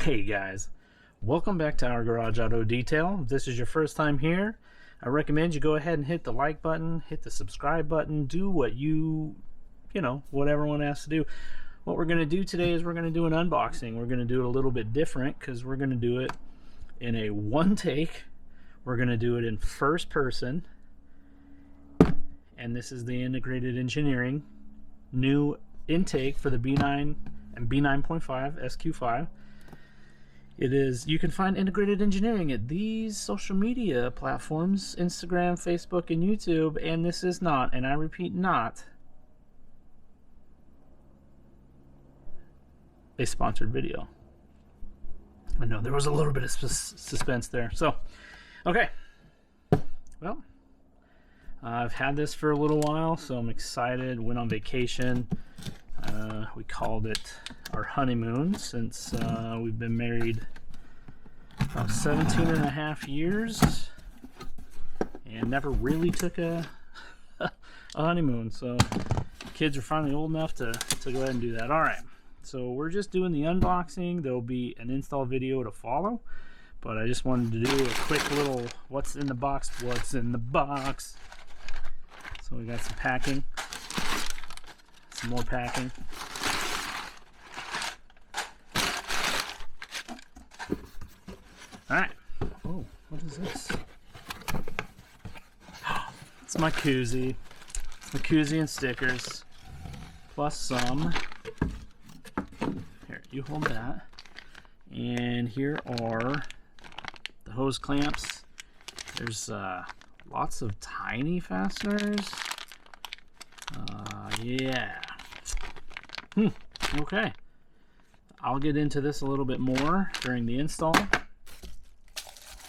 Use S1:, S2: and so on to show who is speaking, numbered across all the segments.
S1: Hey guys, welcome back to Our Garage Auto Detail. If this is your first time here, I recommend you go ahead and hit the like button, hit the subscribe button, do what what everyone has to do. What we're going to do today is we're going to do an unboxing. We're going to do it a little bit different because we're going to do it in a one take. We're going to do it in first person. And this is the integrated engineering new intake for the B9 and B9.5 SQ5. It is, you can find integrated engineering at these social media platforms, Instagram, Facebook, and YouTube, and this is not, and I repeat, not a sponsored video. I know there was a little bit of suspense there. So, okay. Well, I've had this for a little while, so I'm excited. Went on vacation. We called it our honeymoon since we've been married about 17.5 years and never really took a honeymoon. So kids are finally old enough to go ahead and do that. All right, so we're just doing the unboxing. There'll be an install video to follow, but I just wanted to do a quick little what's in the box. So we got some packing, some more packing. All right. Oh, what is this? It's my koozie. It's my koozie and stickers, plus some. Here, you hold that. And here are the hose clamps. There's lots of tiny fasteners. Yeah. Okay. I'll get into this a little bit more during the install.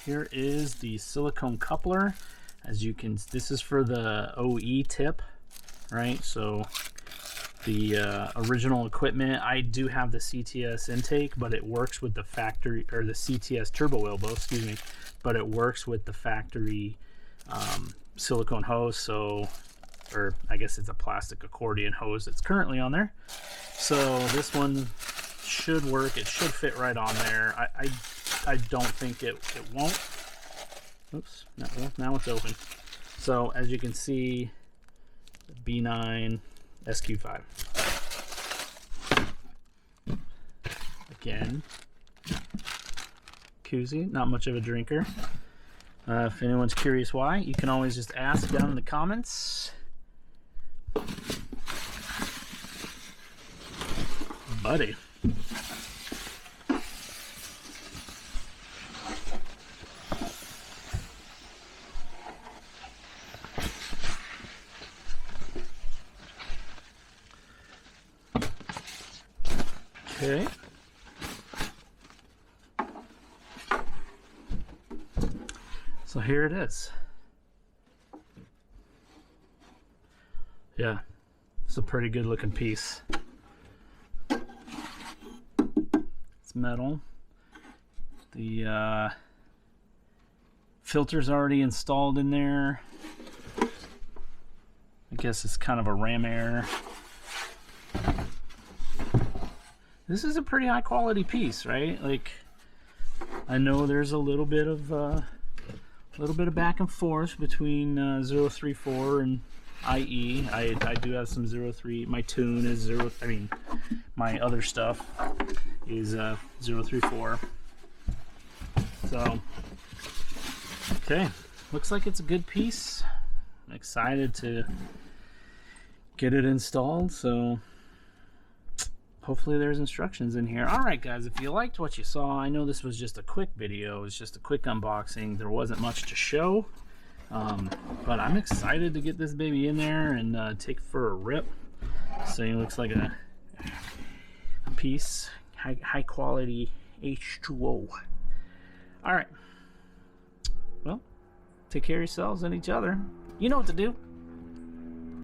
S1: Here is the silicone coupler. As you can, this is for the OE tip, right? So the original equipment, I do have the CTS intake, but it works with the factory, or the CTS turbo elbow, excuse me, but it works with the factory silicone hose. So, or I guess it's a plastic accordion hose that's currently on there. So this one should work. It should fit right on there. I don't think it won't. Oops, now it's open. So as you can see, the B9 SQ5. Again, koozie, not much of a drinker. If anyone's curious why, you can always just ask down in the comments. Buddy. Okay. So here it is. Yeah, it's a pretty good looking piece. It's metal. The filter's already installed in there. I guess it's kind of a ram air. This is a pretty high quality piece, right? Like, I know there's a little bit of back and forth between 034 and IE. I do have some 03. My tune is my other stuff is 034. So, okay, looks like it's a good piece. I'm excited to get it installed. So hopefully there's instructions in here. All right, guys, if you liked what you saw, I know this was just a quick video. It's just a quick unboxing. There wasn't much to show, but I'm excited to get this baby in there and take for a rip. So it looks like a piece, high quality H2O. All right. Well, take care of yourselves and each other. You know what to do.